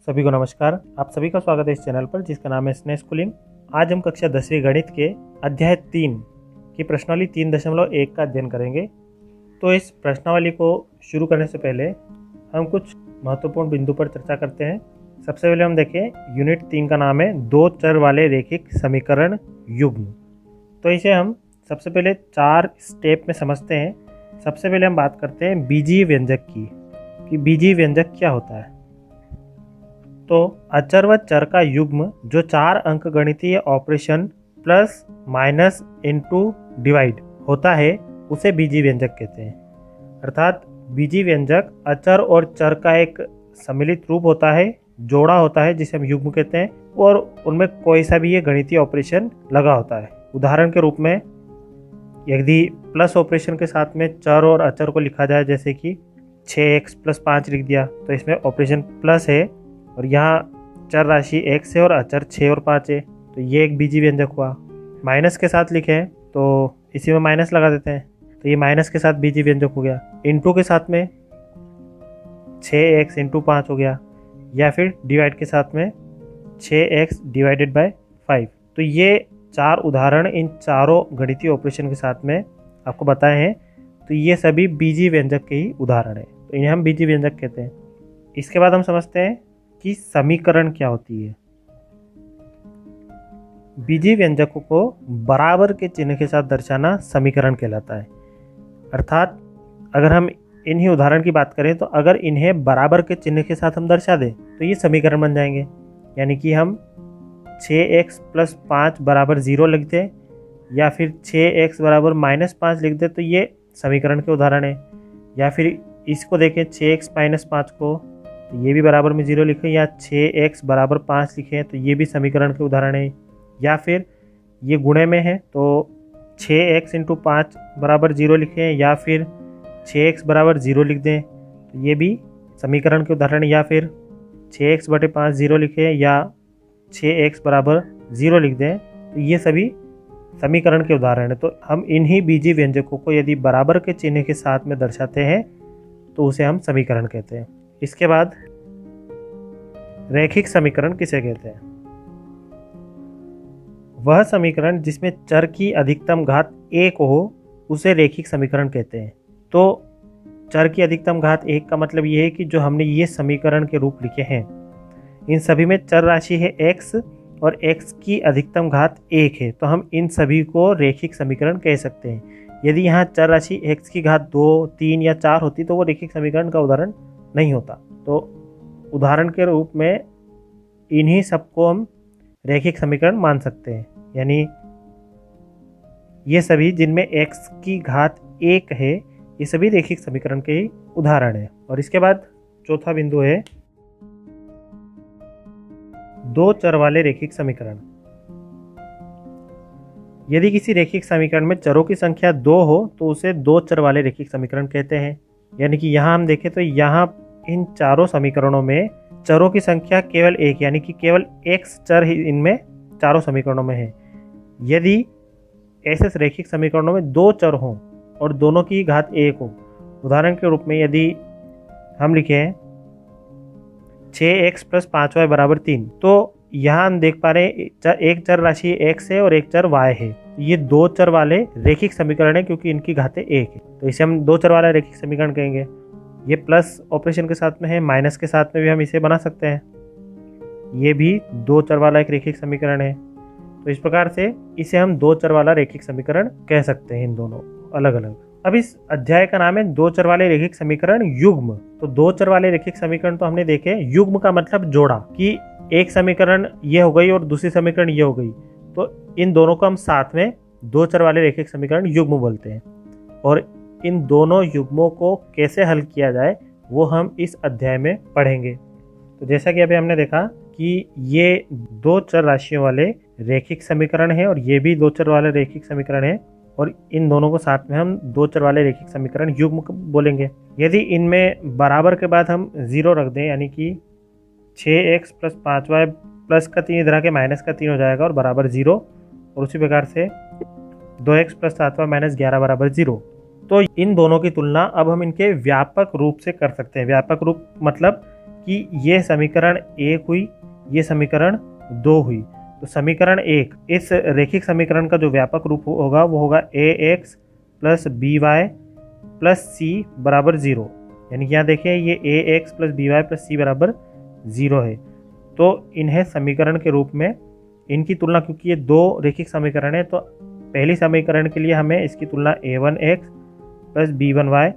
सभी को नमस्कार। आप सभी का स्वागत है इस चैनल पर जिसका नाम है स्नेह स्कूलिंग। आज हम कक्षा 10वीं गणित के अध्याय 3 की प्रश्नावली 3.1 का अध्ययन करेंगे। तो इस प्रश्नावली को शुरू करने से पहले हम कुछ महत्वपूर्ण बिंदु पर चर्चा करते हैं। सबसे पहले हम देखें यूनिट 3 का नाम है दो चर वाले रैखिक समीकरण युग्म। तो इसे हम सबसे पहले 4 स्टेप में समझते हैं। सबसे पहले हम बात करते हैं बीजीय व्यंजक की, कि बीजीय व्यंजक क्या होता है। तो अचर व चर का युग्म जो 4 अंक गणितीय operation plus minus into divide होता है उसे बीजीय व्यंजक कहते हैं। अर्थात बीजीय व्यंजक अचर और चर का एक सम्मिलित रूप होता है, जोड़ा होता है जिसे हम युग्म कहते हैं, और उनमें कोई सा भी ये गणितीय ऑपरेशन लगा होता है। उदाहरण के रूप में यदि प्लस ऑपरेशन के साथ में चर और अचर को लिखा जाए, जैसे कि 6x + 5 लिख दिया, तो इसमें ऑपरेशन प्लस है और यहाँ चर राशि x है और अचर 6 और 5 है, तो ये एक बीजीय व्यंजक हुआ। माइनस के साथ लिखें तो इसी में माइनस लगा देते हैं, तो ये माइनस के साथ बीजीय व्यंजक हो गया। इनटू के साथ में 6x × 5 हो गया, या फिर डिवाइड के साथ में 6x / 5। तो ये 4 उदाहरण इन चारों गणितीय ऑपरेशन के साथ में आपको बताए हैं। तो ये सभी बीजीय व्यंजक के ही उदाहरण है, तो इन्हें हम बीजीय व्यंजक कहते हैं। इसके बाद हम समझते हैं कि समीकरण क्या होती है। बीजीय व्यंजकों को बराबर के चिन्ह के साथ दर्शाना समीकरण कहलाता है। अर्थात अगर हम इन्हीं उदाहरण की बात करें तो अगर इन्हें बराबर के चिन्ह के साथ हम दर्शा दें तो ये समीकरण बन जाएंगे। यानी कि हम 6x + 5 = 0 लिख दें, या फिर 6x = -5 लिख दें, तो ये समीकरण के उदाहरण है। या फिर इसको देखें 6x - 5 को, तो ये भी बराबर में 0 लिखें, या 6x = 5 लिखें, तो ये भी समीकरण के उदाहरण है। या फिर ये गुणे में है तो 6x × 5 = 0 लिखें, या फिर 6x = 0 लिख दें, तो ये भी समीकरण के उदाहरण है। या फिर 6x/5 0 लिखें, या 6x = 0 लिख दें, तो ये सभी समीकरण के उदाहरण है। तो हम इन्हीं बीजीय व्यंजकों को यदि बराबर के चिन्ह के साथ में दर्शाते हैं तो उसे हम समीकरण कहते हैं। इसके बाद रैखिक समीकरण किसे कहते हैं? वह समीकरण जिसमें चर की अधिकतम घात 1 हो उसे रैखिक समीकरण कहते हैं। तो चर की अधिकतम घात 1 का मतलब ये है कि जो हमने ये समीकरण के रूप लिखे हैं इन सभी में चर राशि है x और x की अधिकतम घात 1 है, तो हम इन सभी को रैखिक समीकरण कह सकते हैं। यदि यहाँ चर राशि x की घात 2, 3 या 4 होती तो वो रैखिक समीकरण का उदाहरण नहीं होता। तो उदाहरण के रूप में इन्हीं सबको हम रैखिक समीकरण मान सकते हैं। यानी ये सभी जिनमें x की घात 1 है ये सभी रैखिक समीकरण के ही उदाहरण है। और इसके बाद चौथा बिंदु है दो चर वाले रैखिक समीकरण। यदि किसी रैखिक समीकरण में चरों की संख्या 2 हो तो उसे दो चर वाले रैखिक समीकरण कहते हैं। यानी कि यहाँ हम देखें तो यहाँ इन चारों समीकरणों में चरों की संख्या केवल 1, यानी कि केवल x चर ही इनमें चारों समीकरणों में है। यदि ऐसे रैखिक समीकरणों में 2 चर हों और दोनों की घात 1 हो, उदाहरण के रूप में यदि हम लिखें 6x + 5y = 3, तो यहाँ हम देख पा रहे हैं एक चर राशि x है और एक चर y है। ये दो चर वाले रैखिक समीकरण है क्योंकि इनकी घातें 1 है, तो इसे हम दो चर वाला रैखिक समीकरण कहेंगे। ये प्लस ऑपरेशन के साथ में है, माइनस के साथ में भी हम इसे बना सकते हैं। ये भी दो चर वाला एक रैखिक समीकरण है। तो इस प्रकार से इसे हम दो चर वाला रैखिक समीकरण कह सकते हैं, इन दोनों अलग अलग। अब इस अध्याय का नाम है दो चर वाले रैखिक समीकरण युग्म। तो दो चर वाले रैखिक समीकरण तो हमने देखे। युग्म का मतलब जोड़ा, कि एक समीकरण ये हो गई और दूसरी समीकरण ये हो गई, तो इन दोनों को हम साथ में दो चर वाले रैखिक समीकरण युग्म बोलते हैं। और इन दोनों युग्मों को कैसे हल किया जाए वो हम इस अध्याय में पढ़ेंगे। तो जैसा कि अभी हमने देखा कि ये दो चर राशियों वाले रैखिक समीकरण है और ये भी दो चर वाले रैखिक समीकरण है, और इन दोनों को साथ में हम दो चर वाले रैखिक समीकरण युग्म बोलेंगे। यदि इनमें बराबर के बाद हम 0 रख दें, यानी कि 6x + 5y प्लस का 3 इधर आके माइनस का 3 हो जाएगा और बराबर 0, और उसी प्रकार से 2x + 7y - 11 = 0। तो इन दोनों की तुलना अब हम इनके व्यापक रूप से कर सकते हैं। व्यापक रूप मतलब कि ये समीकरण 1 हुई, ये समीकरण 2 हुई। तो समीकरण 1, इस रैखिक समीकरण का जो व्यापक रूप होगा वो होगा ax plus B Y plus C बराबर 0। यानी कि यहाँ देखिए ये ax plus B Y plus C बराबर 0 है। तो इन्हें समीकरण के रूप में इनकी तुलना, क्योंकि ये दो रैखिक समीकरण है, तो पहली समीकरण के लिए हमें इसकी तुलना a1x plus b1y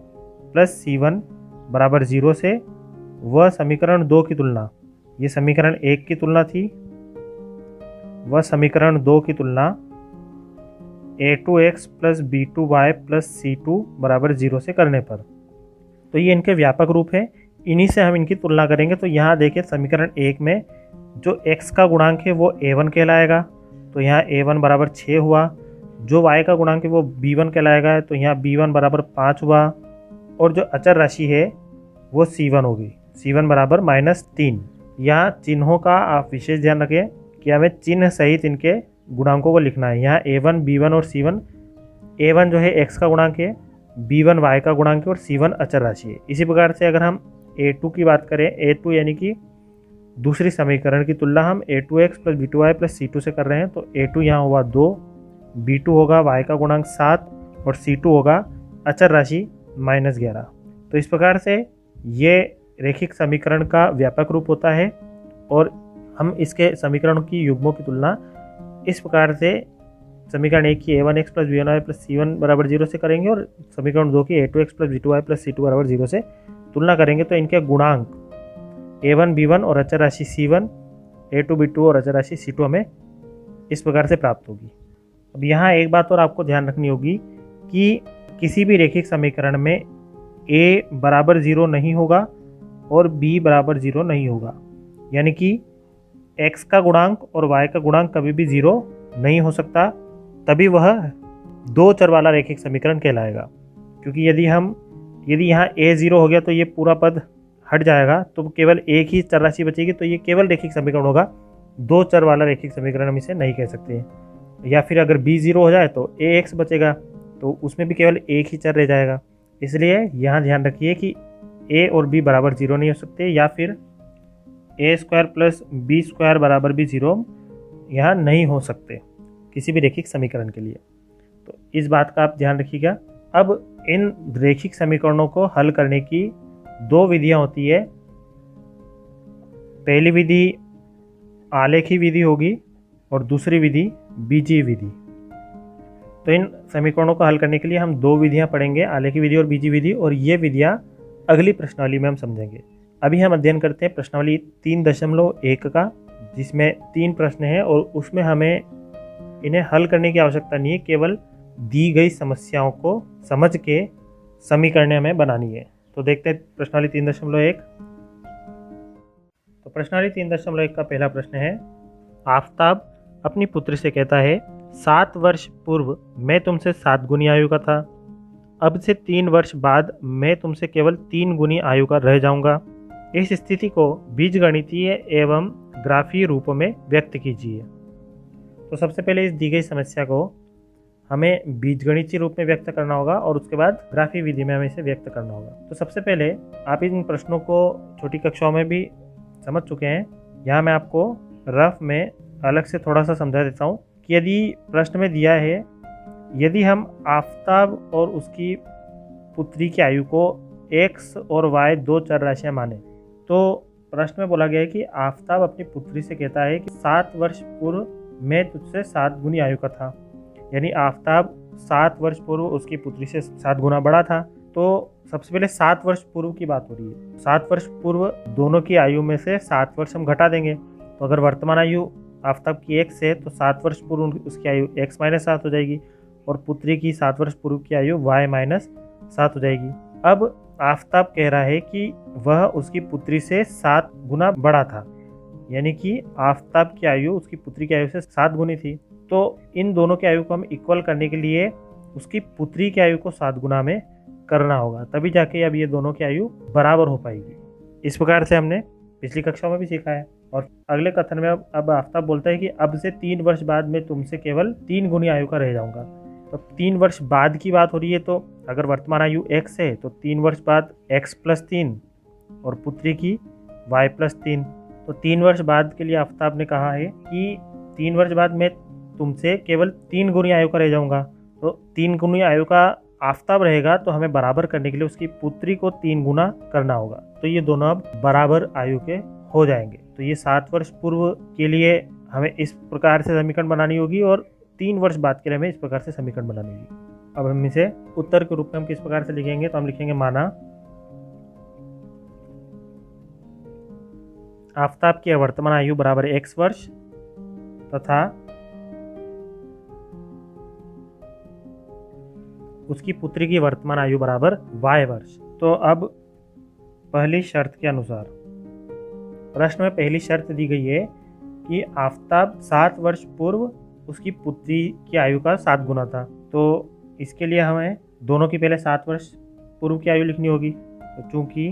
plus c1 बराबर 0 से वह समीकरण 2 की तुलना, ये समीकरण 1 की तुलना थी, वह समीकरण 2 की तुलना a2x plus b2y plus c2 बराबर 0 से करने पर। तो ये इनके व्यापक रूप है, इन्हीं से हम इनकी तुलना करेंगे। तो यहाँ देखिए समीकरण 1 में जो x का गुणांक है वो a1 कहलाएगा, तो यहाँ a1 बराबर 6 हुआ। जो y का गुणांक है वो b1 कहलाएगा, तो यहाँ b1 बराबर 5 हुआ। और जो अचर राशि है वो c1 होगी, c1 बराबर -3। यहाँ चिन्हों का आप विशेष ध्यान रखें कि हमें चिन्ह सहित इनके गुणांकों को लिखना है। यहाँ a1, b1 और c1, a1 जो है x का गुणांक है, b1 y का गुणांक है और c1 अचर राशि है। इसी प्रकार से अगर हम a2 की बात करें, a2 यानी कि दूसरी समीकरण की तुलना हम a2x plus b2y plus c2 से कर रहे हैं, तो a2 यहाँ हुआ 2, b2 होगा y का गुणांक 7 और c2 होगा अचर राशि -11। तो इस प्रकार से ये रैखिक समीकरण का व्यापक रूप होता है और हम इसके समीकरणों की युग्मों की तुलना इस प्रकार से समीकरण 1 की a1x plus b1y plus c1 बराबर 0 से करेंगे और समीकरण 2 की a2x plus b2y plus c2 बराबर 0 से तुलना करेंगे। तो इनके गुणांक a1 b1 और अचर राशि c1, a2 b2 और अचर राशि c2 हमें इस प्रकार से प्राप्त होगी। अब यहाँ एक बात और आपको ध्यान रखनी होगी कि किसी भी रैखिक समीकरण में a बराबर 0 नहीं होगा और b बराबर 0 नहीं होगा। यानी कि x का गुणांक और y का गुणांक कभी भी 0 नहीं हो सकता, तभी वह दो चर वाला रैखिक समीकरण कहलाएगा। क्योंकि यदि यहाँ a 0 हो गया तो ये पूरा पद हट जाएगा, तो केवल एक ही चर राशि बचेगी, तो ये केवल रैखिक समीकरण होगा, दो चर वाला रैखिक समीकरण हम इसे नहीं कह सकते। या फिर अगर b 0 हो जाए तो ax बचेगा, तो उसमें भी केवल एक ही चर रह जाएगा। इसलिए यहाँ ध्यान रखिए कि a और b बराबर 0 नहीं हो सकते, या फिर a square plus b square बराबर भी 0 यहाँ नहीं हो सकते किसी भी रैखिक समीकरण के लिए। तो इस बात का आप ध्यान रखिएगा। अब इन रैखिक समीकरणों को हल करने की दो विधियां होती है। पहली विधि आलेखी विधि होगी और दूसरी विधि बीजीय विधि। तो इन समीकरणों को हल करने के लिए हम दो विधियां पढ़ेंगे, आलेखी विधि और बीजीय विधि, और ये विधियां अगली प्रश्नावली में हम समझेंगे। अभी हम अध्ययन करते हैं प्रश्नावली 3.1 का, जिसमें 3 प्रश्न हैं और उसमें हमें इन्हें हल करने की आवश्यकता नहीं है, केवल दी गई समस्याओं को समझ के समीकरणें हमें बनानी है। तो देखते हैं प्रश्नावली 3.1। तो प्रश्नावली 3.1 का पहला प्रश्न है, आफताब अपनी पुत्री से कहता है 7 वर्ष पूर्व मैं तुमसे 7 गुनी आयु का था, अब से 3 वर्ष बाद मैं तुमसे केवल 3 गुनी आयु का रह जाऊंगा। इस स्थिति को बीजगणितीय एवं ग्राफीय रूप में व्यक्त कीजिए। तो सबसे पहले इस दी गई समस्या को हमें बीजगणितीय रूप में व्यक्त करना होगा और उसके बाद ग्राफीय विधि में हमें इसे व्यक्त करना होगा। तो सबसे पहले आप इन प्रश्नों को छोटी कक्षाओं में भी समझ चुके हैं, यहाँ मैं आपको रफ में अलग से थोड़ा सा समझा देता हूँ कि यदि प्रश्न में दिया है, यदि हम आफताब और उसकी पुत्री की आयु को x और y दो चर राशियाँ माने, तो प्रश्न में बोला गया है कि आफताब अपनी पुत्री से कहता है कि 7 वर्ष पूर्व मैं तुझसे 7 गुनी आयु का था। यानी आफताब 7 वर्ष पूर्व उसकी पुत्री से 7 गुना बड़ा था। तो सबसे पहले 7 वर्ष पूर्व की बात हो रही है। 7 वर्ष पूर्व दोनों की आयु में से 7 वर्ष हम घटा देंगे, तो अगर वर्तमान आयु आफताब की x है तो 7 वर्ष पूर्व उसकी आयु x - 7 हो जाएगी और पुत्री की 7 वर्ष पूर्व की आयु y - 7 हो जाएगी। अब आफताब कह रहा है कि वह उसकी पुत्री से 7 गुना बड़ा था, यानी कि आफताब की आयु उसकी पुत्री की आयु से 7 गुनी थी। तो इन दोनों की आयु को हम इक्वल करने के लिए उसकी पुत्री की आयु को 7 गुना में करना होगा, तभी जाके अब ये दोनों की आयु बराबर हो पाएगी। इस प्रकार से हमने पिछली कक्षा में भी सीखा है। और अगले कथन में अब आफताब बोलता है कि अब से 3 वर्ष बाद मैं तुमसे केवल 3 गुनी आयु का रह जाऊंगा। तो 3 वर्ष बाद की बात हो रही है, तो अगर वर्तमान आयु x है तो 3 वर्ष बाद x + 3 और पुत्री की y प्लस 3। तो 3 वर्ष बाद के लिए आफ्ताब ने कहा है कि 3 वर्ष बाद मैं तुमसे केवल 3 गुनी आयु का रह जाऊँगा। तो 3 गुनी आयु का आफ्ताब रहेगा, तो हमें बराबर करने के लिए उसकी पुत्री को 3 गुना करना होगा। तो ये दोनों अब बराबर आयु के हो जाएंगे। तो ये 7 वर्ष पूर्व के लिए हमें इस प्रकार से समीकरण बनानी होगी और 3 वर्ष बाद के लिए हमें इस प्रकार से समीकरण बनानी होगी। अब हम इसे उत्तर के रूप में हम किस प्रकार से लिखेंगे, तो हम लिखेंगे माना आफ्ताब की वर्तमान आयु बराबर x वर्ष तथा उसकी पुत्री की वर्तमान आयु बराबर y वर्ष। तो अब पहली शर्त के अनुसार प्रश्न में पहली शर्त दी गई है कि आफ्ताब 7 वर्ष पूर्व उसकी पुत्री की आयु का 7 गुना था। तो इसके लिए हमें दोनों की पहले 7 वर्ष पूर्व की आयु लिखनी होगी। तो चूंकि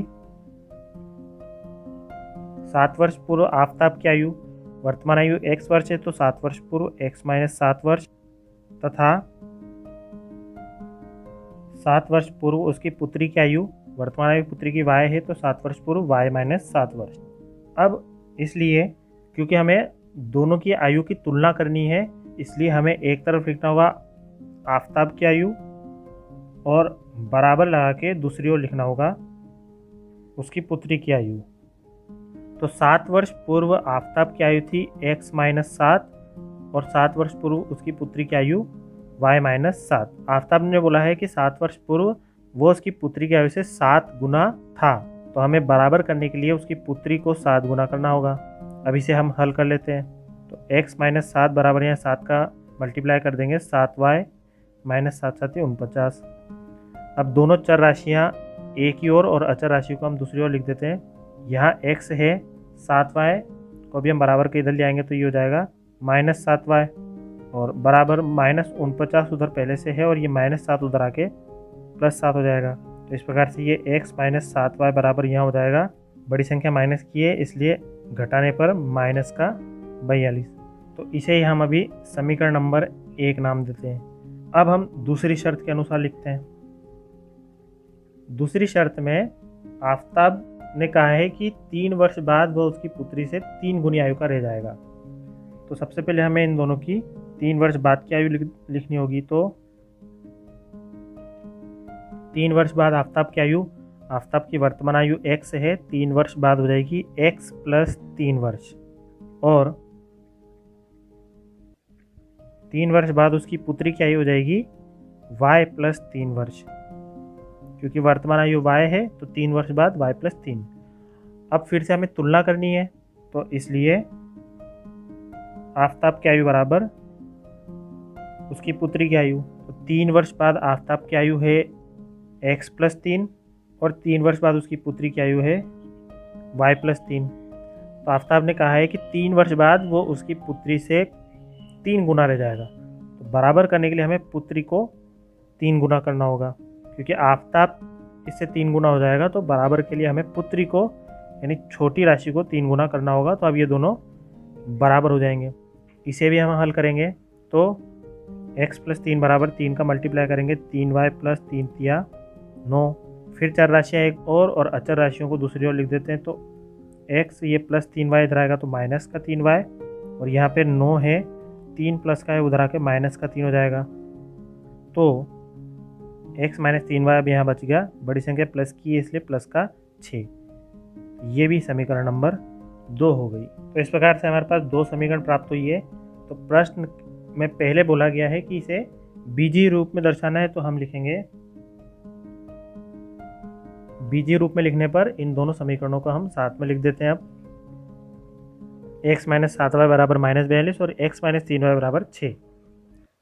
7 वर्ष पूर्व आफ्ताब की आयु वर्तमान आयु x वर्ष है, तो 7 वर्ष पूर्व x माइनस 7 वर्ष तथा 7 वर्ष पूर्व उसकी पुत्री की आयु वर्तमान आयु पुत्री की y है, तो 7 वर्ष पूर्व y माइनस 7 वर्ष। अब इसलिए क्योंकि हमें दोनों की आयु की तुलना करनी है, इसलिए हमें एक तरफ लिखना होगा आफ्ताब की आयु और बराबर लगा के दूसरी ओर लिखना होगा उसकी पुत्री की आयु। तो 7 वर्ष पूर्व आफ्ताब की आयु थी x माइनस 7 और 7 वर्ष पूर्व उसकी पुत्री की आयु y माइनस 7। आफ्ताब ने बोला है कि 7 वर्ष पूर्व वो उसकी पुत्री की आयु से 7 गुना था, तो हमें बराबर करने के लिए उसकी पुत्री को 7 गुना करना होगा। अब इसे हम हल कर लेते हैं। तो x माइनस 7 बराबर यहाँ 7 का मल्टीप्लाई कर देंगे, 7y माइनस 7 7 49। अब दोनों चर राशियाँ एक ही ओर और अचर राशि को हम दूसरी ओर लिख देते हैं। यहाँ x है 7y को भी हम बराबर के इधर ले आएंगे, तो ये हो जाएगा माइनस 7y और बराबर माइनस 49 उधर पहले से है और ये माइनस 7 उधर आके प्लस 7 हो जाएगा। तो इस प्रकार से ये x माइनस 7y बराबर यहाँ हो जाएगा। बड़ी संख्या माइनस की है इसलिए घटाने पर माइनस का 42। तो इसे ही हम अभी समीकरण नंबर 1 नाम देते हैं। अब हम दूसरी शर्त के अनुसार लिखते हैं। दूसरी शर्त में आफ्ताब ने कहा है कि 3 वर्ष बाद वह उसकी पुत्री से 3 गुनी आयु का रह जाएगा। तो सबसे पहले हमें इन दोनों की 3 वर्ष बाद की आयु लिखनी होगी। तो 3 वर्ष बाद आफ्ताब की आयु, आफ्ताब की वर्तमान आयु x है, 3 वर्ष बाद हो जाएगी x प्लस 3 वर्ष और 3 वर्ष बाद उसकी पुत्री की आयु हो जाएगी y प्लस 3 वर्ष। क्योंकि वर्तमान आयु y है तो 3 वर्ष बाद y प्लस 3। अब फिर से हमें तुलना करनी है, तो इसलिए आफ्ताब की आयु बराबर उसकी पुत्री की आयु। तो 3 वर्ष बाद आफ्ताब की आयु है x प्लस 3 और 3 वर्ष बाद उसकी पुत्री की आयु है y प्लस 3। तो आफ्ताब ने कहा है कि 3 वर्ष बाद वो उसकी पुत्री से 3 गुना रह जाएगा। तो बराबर करने के लिए हमें पुत्री को 3 गुना करना होगा। क्योंकि आफ्ताब इससे 3 गुना हो जाएगा, तो बराबर के लिए हमें पुत्री को यानी छोटी राशि को 3 गुना करना होगा। तो अब ये दोनों बराबर हो जाएंगे। इसे भी हम हल करेंगे। तो x प्लस 3 बराबर 3 का मल्टीप्लाई करेंगे, 3y प्लस 3 तिया 9। फिर चर राशियाँ एक और अचर राशियों को दूसरी ओर लिख देते हैं। तो x ये प्लस 3y इधर आएगा तो माइनस का 3y और यहाँ पे 9 है, 3 प्लस का है उधर आके माइनस का 3 हो जाएगा। तो x माइनस 3y अब यहाँ बच गया, बड़ी संख्या प्लस की है इसलिए प्लस का 6। ये भी समीकरण नंबर 2 हो गई। तो इस प्रकार से हमारे पास 2 समीकरण प्राप्त हुई है। तो प्रश्न में पहले बोला गया है कि इसे बीजीय रूप में दर्शाना है, तो हम लिखेंगे बीजीय रूप में लिखने पर इन दोनों समीकरणों को हम साथ में लिख देते हैं। अब x माइनस 7y बराबर माइनस 42 और x माइनस 3y बराबर 6।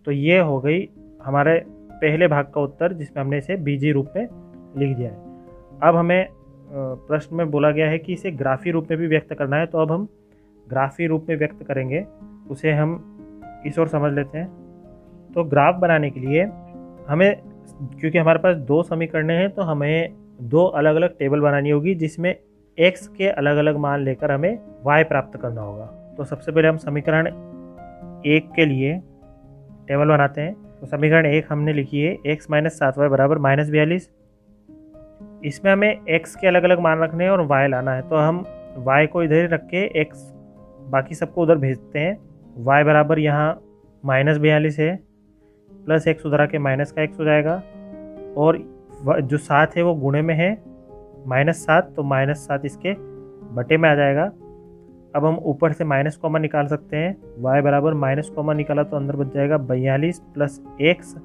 तो ये हो गई हमारे पहले भाग का उत्तर, जिसमें हमने इसे बीजीय रूप में लिख दिया है। अब हमें प्रश्न में बोला गया है कि इसे ग्राफी रूप में भी व्यक्त करना है, तो अब हम ग्राफी रूप में व्यक्त करेंगे। उसे हम इस ओर समझ लेते हैं। तो ग्राफ बनाने के लिए हमें, क्योंकि हमारे पास 2 समीकरण हैं, तो हमें 2 अलग अलग टेबल बनानी होगी जिसमें x के अलग अलग मान लेकर हमें y प्राप्त करना होगा। तो सबसे पहले हम समीकरण 1 के लिए टेबल बनाते हैं। तो समीकरण 1 हमने लिखी है x माइनस 7y बराबर माइनस 42। इसमें हमें x के अलग अलग मान रखने हैं और y लाना है। तो हम y को इधर ही रख के x बाकी सबको उधर भेजते हैं। y बराबर यहाँ -42 है, प्लस x उधर आके माइनस का x हो जाएगा, और जो 7 है वो गुणे में है -7, तो -7 इसके बटे में आ जाएगा। अब हम ऊपर से माइनस कॉमन निकाल सकते हैं। y बराबर माइनस कॉमन निकाला तो अंदर बच जाएगा 42 प्लस x,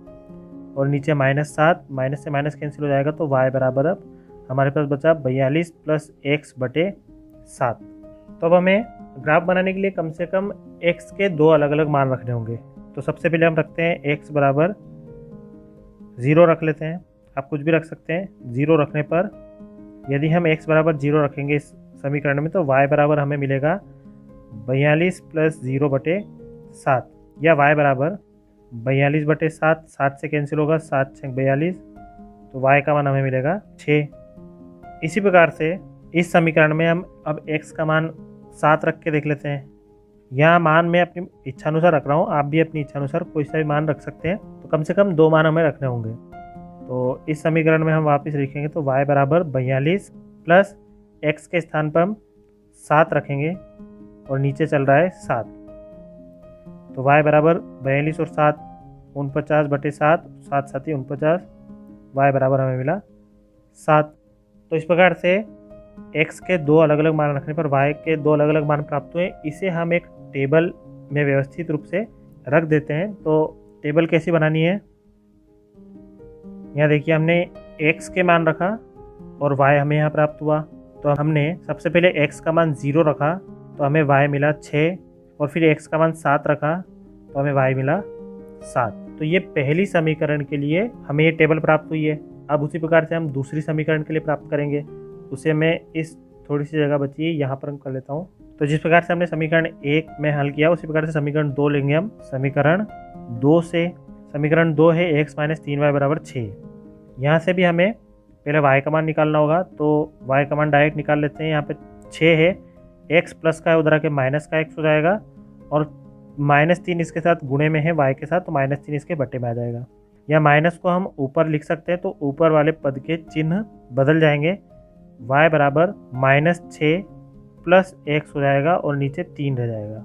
और नीचे -7, माइनस से माइनस कैंसिल हो जाएगा, तो y बराबर अब हमारे पास बचा 42 प्लस x बटे 7। तो अब हमें ग्राफ बनाने के लिए कम से कम x के 2 अलग अलग मान रखने होंगे। तो सबसे पहले हम रखते हैं x बराबर 0 रख लेते हैं, आप कुछ भी रख सकते हैं। 0 रखने पर यदि हम x बराबर 0 रखेंगे इस समीकरण में, तो y बराबर हमें मिलेगा 42 प्लस 0 बटे 7, या y बराबर 42 बटे 7, 7 से कैंसिल होगा, 7 से 42, तो y का मान हमें मिलेगा 6। इसी प्रकार से इस समीकरण में हम अब x का मान 7 रख के देख लेते हैं। यहाँ मान मैं अपनी इच्छानुसार रख रहा हूँ, आप भी अपनी इच्छानुसार कोई सा भी मान रख सकते हैं। तो कम से कम 2 मान हमें रखने होंगे। तो इस समीकरण में हम वापस लिखेंगे, तो y बराबर 42 प्लस x के स्थान पर हम 7 रखेंगे, और नीचे चल रहा है 7, तो y बराबर 42 और 7 49 बटे 7, 7 7 49, y बराबर हमें मिला 7। तो इस प्रकार से x के 2 अलग अलग मान रखने पर y के 2 अलग अलग मान प्राप्त हुए। इसे हम एक टेबल में व्यवस्थित रूप से रख देते हैं। तो टेबल कैसी बनानी है, यहाँ देखिए हमने x के मान रखा और y हमें यहाँ प्राप्त हुआ। तो हमने सबसे पहले x का मान 0 रखा, तो हमें y मिला 6, और फिर x का मान 7 रखा, तो हमें y मिला 7। तो ये पहली समीकरण के लिए हमें ये टेबल प्राप्त हुई है। अब उसी प्रकार से हम दूसरी समीकरण के लिए प्राप्त करेंगे। उसे मैं इस थोड़ी सी जगह बची है यहाँ पर कर लेता हूँ। तो जिस प्रकार से हमने समीकरण 1 में हल किया, उसी प्रकार से समीकरण 2 लेंगे हम। समीकरण 2 है x माइनस 3y बराबर 6। यहाँ से भी हमें पहले y का मान निकालना होगा, तो y का मान डायरेक्ट निकाल लेते हैं। यहाँ पे 6 है, x प्लस का है, उधर आके माइनस का x हो जाएगा, और -3 इसके साथ गुणे में है y के साथ, तो -3 इसके बटे में आ जाएगा। या माइनस को हम ऊपर लिख सकते हैं, तो ऊपर वाले पद के चिन्ह बदल जाएंगे। y बराबर -6 प्लस x हो जाएगा, और नीचे 3 रह जाएगा।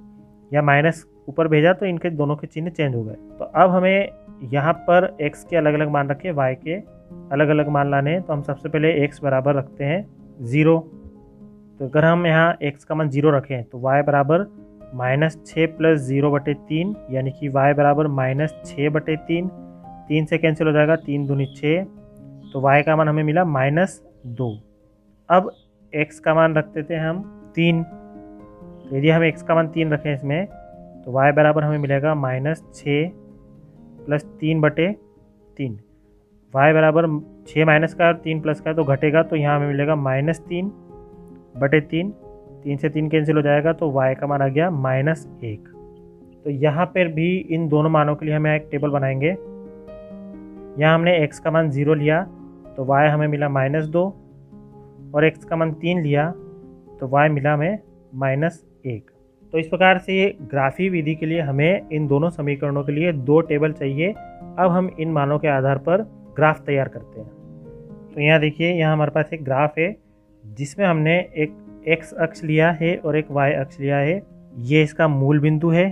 या माइनस ऊपर भेजा तो इनके दोनों के चिन्ह चेंज हो गए। तो अब हमें यहाँ पर x के अलग अलग मान रखे, y के अलग अलग मान लाने हैं। तो हम सबसे पहले x बराबर रखते हैं 0। तो अगर हम यहाँ x का मान 0 रखें, तो y बराबर -6 प्लस 0 बटे 3, यानी कि y बराबर -6 बटे 3, 3 से कैंसिल हो जाएगा, 3 दूनी 6, तो y का मान हमें मिला -2। अब x का मान रख देते हैं हम 3। तो यदि हम x का मान 3 रखें इसमें, तो y बराबर हमें मिलेगा -6 प्लस 3 बटे 3। y बराबर 6 माइनस का और 3 प्लस का है, तो घटेगा, तो यहाँ हमें मिलेगा -3 बटे 3, 3 से 3 कैंसिल हो जाएगा, तो y का मान आ गया -1। तो यहाँ पर भी इन दोनों मानों के लिए हमें एक टेबल बनाएंगे। यहाँ हमने x का मान 0 लिया, तो y हमें मिला -2, और x का मान 3 लिया, तो y मिला हमें -1। तो इस प्रकार से ये ग्राफी विधि के लिए हमें इन दोनों समीकरणों के लिए 2 टेबल चाहिए। अब हम इन मानों के आधार पर ग्राफ तैयार करते हैं। तो यहाँ देखिए, यहाँ हमारे पास एक ग्राफ है जिसमें हमने एक x अक्ष लिया है और एक y अक्ष लिया है। ये इसका मूल बिंदु है।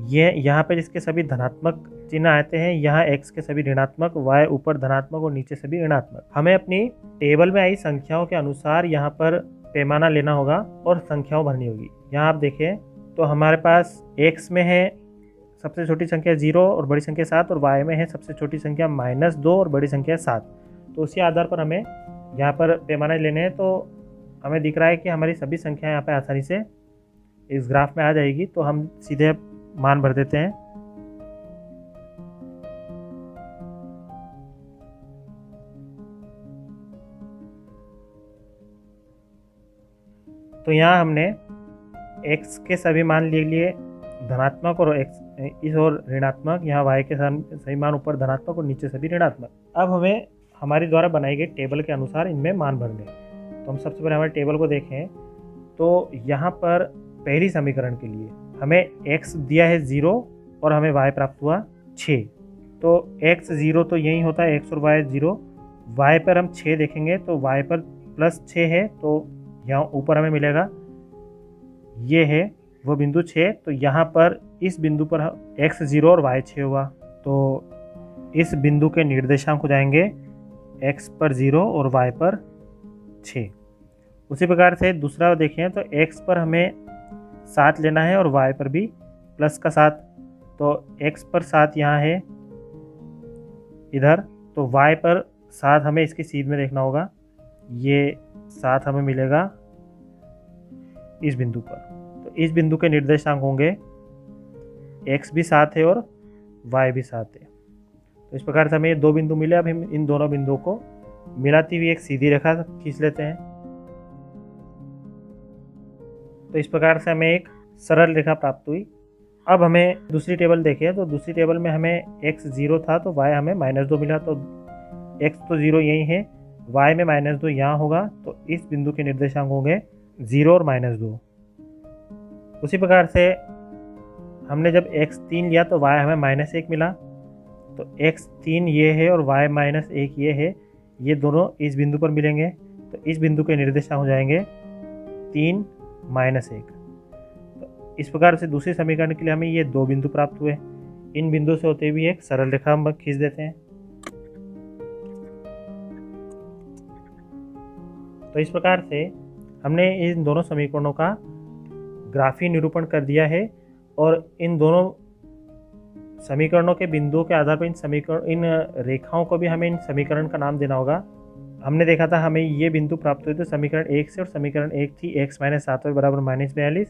ये यहाँ पर इसके सभी धनात्मक चिन्ह आते हैं, यहाँ x के सभी ऋणात्मक, y ऊपर धनात्मक और नीचे सभी ऋणात्मक। हमें अपनी टेबल में आई संख्याओं के अनुसार यहाँ पर पैमाना लेना होगा और संख्याओं भरनी होगी। यहाँ आप देखें तो हमारे पास x में है सबसे छोटी संख्या 0 और बड़ी संख्या 7, और y में है सबसे छोटी संख्या -2 और बड़ी संख्या 7। तो उसी आधार पर हमें यहाँ पर पैमाना लेने हैं। तो हमें दिख रहा है कि हमारी सभी संख्याएँ यहाँ पर आसानी से इस ग्राफ में आ जाएगी। तो हम सीधे मान भर देते हैं। तो यहाँ हमने x के सभी मान ले लिए धनात्मक, और x इस और ऋणात्मक, यहाँ y के सभी मान ऊपर धनात्मक और नीचे सभी ऋणात्मक। अब हमें हमारी द्वारा बनाई गई टेबल के अनुसार इनमें मान भरने। तो हम सबसे पहले हमारे टेबल को देखें, तो यहाँ पर पहली समीकरण के लिए हमें x दिया है 0 और हमें y प्राप्त हुआ 6। तो x 0 तो यही होता है, x और y 0। y पर हम 6 देखेंगे, तो y पर +6 है, तो यहाँ ऊपर हमें मिलेगा, ये है वो बिंदु 6। तो यहाँ पर इस बिंदु पर x 0 और y 6 हुआ, तो इस बिंदु के निर्देशांक हो जाएंगे x पर 0 और y पर 6। उसी प्रकार से दूसरा देखें तो x पर हमें 7 लेना है और y पर भी प्लस का 7, तो x पर 7 यहाँ है इधर, तो y पर 7 हमें इसकी सीध में देखना होगा, ये 7 हमें मिलेगा इस बिंदु पर। तो इस बिंदु के निर्देशांक होंगे x भी 7 है और y भी 7 है। तो इस प्रकार से हमें ये दो बिंदु मिले। अब हम इन दोनों बिंदुओं को मिलाती हुई एक सीधी रेखा खींच लेते हैं। तो इस प्रकार से हमें एक सरल रेखा प्राप्त हुई। अब हमें दूसरी टेबल देखें तो दूसरी टेबल में हमें x 0 था तो y हमें -2 मिला, तो x तो 0 यही है, y में -2 यहाँ होगा, तो इस बिंदु के निर्देशांक होंगे 0 और -2। उसी प्रकार से हमने जब x 3 लिया तो y हमें -1 मिला, तो x 3 ये है और y -1 ये है, ये दोनों इस बिंदु पर मिलेंगे, तो इस बिंदु के निर्देशांक हो जाएंगे 3 -1। तो इस प्रकार से दूसरे समीकरण के लिए हमें ये दो बिंदु प्राप्त हुए। इन बिंदु से होते हुए एक सरल रेखा हम खींच देते हैं। तो इस प्रकार से हमने इन दोनों समीकरणों का ग्राफीय निरूपण कर दिया है और इन दोनों समीकरणों के बिंदुओं के आधार पर इन रेखाओं को भी हमें इन समीकरण का नाम देना होगा। हमने देखा था हमें ये बिंदु प्राप्त हुए थे समीकरण 1 से, और समीकरण 1 थी x - 7y बराबर -42।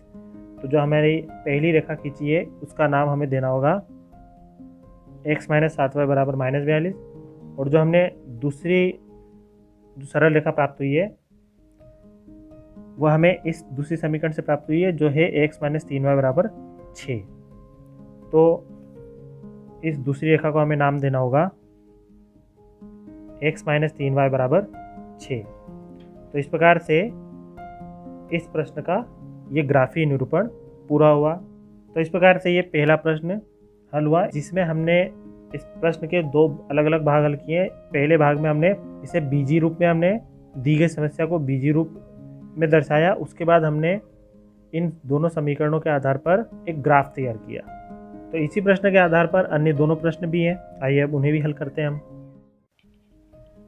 तो जो हमारी पहली रेखा खींची है उसका नाम हमें देना होगा x - 7y बराबर -42, और जो हमने दूसरी सरल रेखा प्राप्त हुई है वह हमें इस दूसरी समीकरण से प्राप्त हुई है जो है x - 3y बराबर 6। तो इस दूसरी रेखा को हमें नाम देना होगा x - 3y बराबर 6। तो इस प्रकार से इस प्रश्न का ये ग्राफीय निरूपण पूरा हुआ। तो इस प्रकार से ये पहला प्रश्न हल हुआ, जिसमें हमने इस प्रश्न के दो अलग अलग भाग हल किए। पहले भाग में हमने इसे बीजी रूप में हमने दी गई समस्या को बीजी रूप में दर्शाया, उसके बाद हमने इन दोनों समीकरणों के आधार पर एक ग्राफ तैयार किया। तो इसी प्रश्न के आधार पर अन्य दोनों प्रश्न भी हैं, आइए अब उन्हें भी हल करते हैं हम।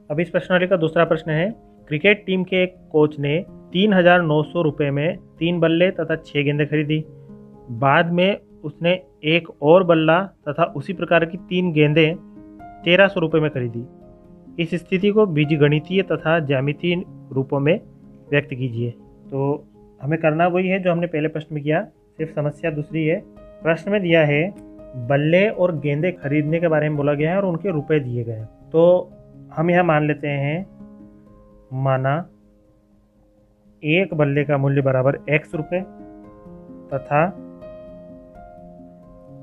अब इस प्रश्नावली का दूसरा प्रश्न है, क्रिकेट टीम के एक कोच ने 3,900 रुपये में 3 बल्ले तथा 6 गेंदें खरीदी। बाद में उसने एक और बल्ला तथा उसी प्रकार की 3 गेंदें 1,300 रुपये में खरीदी। इस स्थिति को बीजगणितीय तथा ज्यामितीय रूपों में व्यक्त कीजिए। तो हमें करना वही है जो हमने पहले प्रश्न में किया, सिर्फ समस्या दूसरी है। प्रश्न में दिया है बल्ले और गेंदें खरीदने के बारे में बोला गया है और उनके रुपए दिए गए हैं। तो हम यह मान लेते हैं, माना एक बल्ले का मूल्य बराबर x रुपये तथा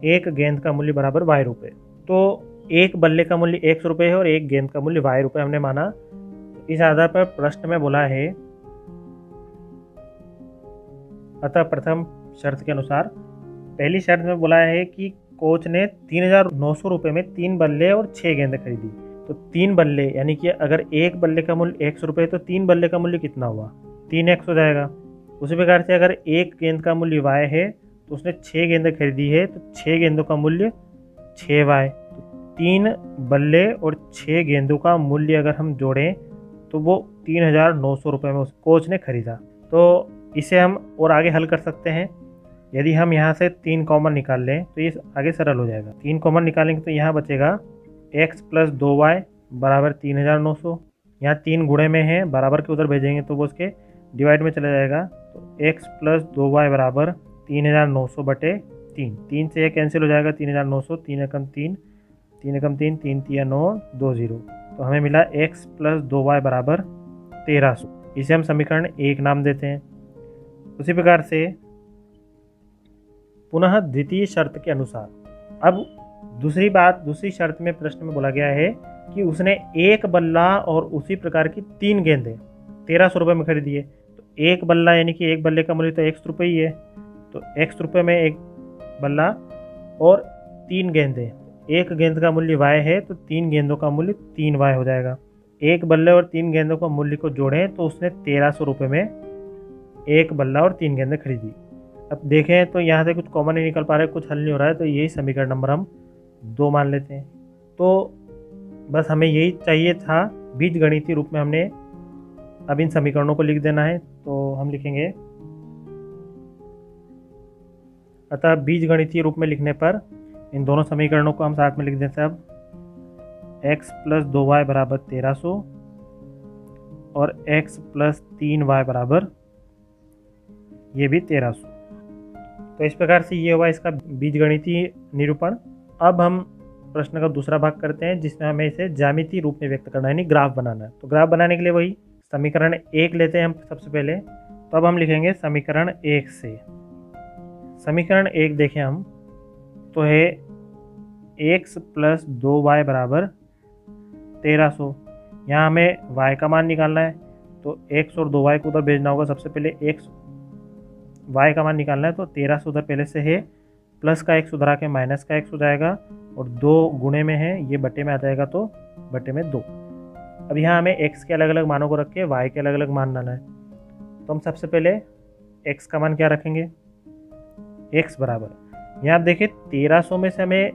एक गेंद का मूल्य बराबर y रुपये। तो एक बल्ले का मूल्य x रुपये है और एक गेंद का मूल्य y रुपये हमने माना। इस आधार पर प्रश्न में बोला है, अतः प्रथम शर्त के अनुसार पहली शर्त में बोला है कि कोच ने 3,900 रुपये में 3 बल्ले और 6 गेंदें खरीदी। तो 3 बल्ले यानी कि अगर एक बल्ले का मूल्य x रुपये तो 3 बल्ले का मूल्य कितना हुआ, 3x हो जाएगा। उसी प्रकार से अगर एक गेंद का मूल्य y है तो उसने 6 गेंदें खरीदी है तो 6 गेंदों का मूल्य 6y। तो 3 बल्ले और 6 गेंदों का मूल्य अगर हम जोड़ें तो वो 3,900 रुपये में उस कोच ने खरीदा। तो इसे हम और आगे हल कर सकते हैं। यदि हम यहाँ से 3 कॉमन निकाल लें तो ये आगे सरल हो जाएगा। 3 कॉमन निकालेंगे तो यहाँ बचेगा x + 2y बराबर 3,900। यहाँ 3 गुणे में है, बराबर के उधर भेजेंगे तो वो उसके डिवाइड में चला जाएगा। तो x + 2y बराबर 3,900 बटे 3। 3 से ये कैंसिल हो जाएगा, 3,900, 3 एकम 3, 3 एकम 3, 3 तिया 9, 2 0। तो हमें मिला x + 2y बराबर 1,300। इसे हम समीकरण 1 नाम देते हैं। उसी प्रकार से पुनः द्वितीय शर्त के अनुसार, अब दूसरी शर्त में प्रश्न में बोला गया है कि उसने एक बल्ला और उसी प्रकार की 3 गेंदें 1,300 रुपये में खरीदी है। तो एक बल्ला यानी कि एक बल्ले का मूल्य तो x रुपये ही है, तो x रुपये में एक बल्ला और 3 गेंदें, एक गेंद का मूल्य y है तो 3 गेंदों का मूल्य 3y हो जाएगा। एक बल्ले और 3 गेंदों का मूल्य को जोड़ें तो उसने 1,300 रुपये में एक बल्ला और 3 गेंदें खरीदी। अब देखें तो यहाँ से कुछ कॉमन नहीं निकल पा रहा है, कुछ हल नहीं हो रहा है, तो यही समीकरण नंबर हम 2 मान लेते हैं। तो बस हमें यही चाहिए था, बीजगणितीय रूप में हमने अब इन समीकरणों को लिख देना है। तो हम लिखेंगे, अतः बीजगणितीय रूप में लिखने पर इन दोनों समीकरणों को हम साथ में लिख देते हैं। अब x + 2y बराबर 1300 और x + 3y बराबर ये भी 1300। तो इस प्रकार से ये हुआ इसका बीजगणितीय निरूपण। अब हम प्रश्न का दूसरा भाग करते हैं, जिसमें हमें इसे ज्यामितीय रूप में व्यक्त करना है, यानी ग्राफ बनाना है। तो ग्राफ बनाने के लिए वही समीकरण 1 लेते हैं हम सबसे पहले। तो अब हम लिखेंगे समीकरण 1 से। समीकरण 1 देखें हम तो है x + 2y बराबर 1300। यहाँ हमें y का मान निकालना है, तो x और 2y को उधर भेजना होगा। सबसे पहले y का मान निकालना है, तो 1300 उधर पहले से है, प्लस का x उधर आके माइनस का x हो जाएगा, और 2 गुणे में है, ये बटे में आ जाएगा, तो बटे में 2। अब यहाँ हमें x के अलग अलग मानों को रख के y के अलग अलग मान लाना है। तो हम सबसे पहले x का मान क्या रखेंगे, x बराबर, यहाँ आप देखिए 1300 में से हमें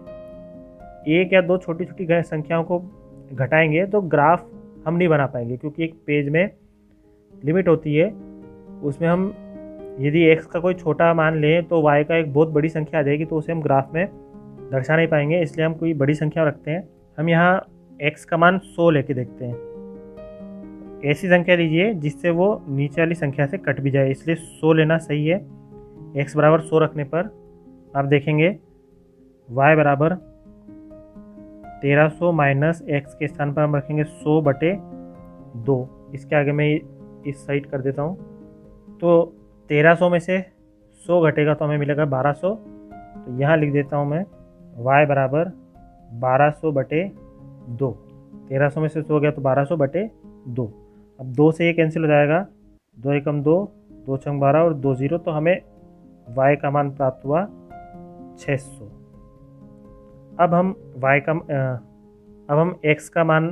एक या दो छोटी छोटी संख्याओं को घटाएंगे तो ग्राफ हम नहीं बना पाएंगे, क्योंकि एक पेज में लिमिट होती है। उसमें हम यदि x का कोई छोटा मान लें तो y का एक बहुत बड़ी संख्या आ जाएगी, तो उसे हम ग्राफ में दर्शा नहीं पाएंगे। इसलिए हम कोई बड़ी संख्या रखते हैं। हम यहाँ x का मान 100 लेके देखते हैं। ऐसी संख्या लीजिए जिससे वो नीचे वाली संख्या से कट भी जाए, इसलिए 100 लेना सही है। x बराबर 100 रखने पर आप देखेंगे y बराबर 1300 माइनस x के स्थान पर हम रखेंगे 100 बटे 2। इसके आगे मैं इस साइड कर देता हूँ। तो 1300 में से 100 घटेगा तो हमें मिलेगा 1200। तो यहाँ लिख देता हूँ मैं y बराबर 1200 बटे 2। 1300 में से 100 गया तो 1200 बटे 2। अब 2 से ये कैंसिल हो जाएगा, 2 एकम 2, 2 छंग 12 और 2 0, तो हमें y का मान प्राप्त हुआ 600। अब हम x का मान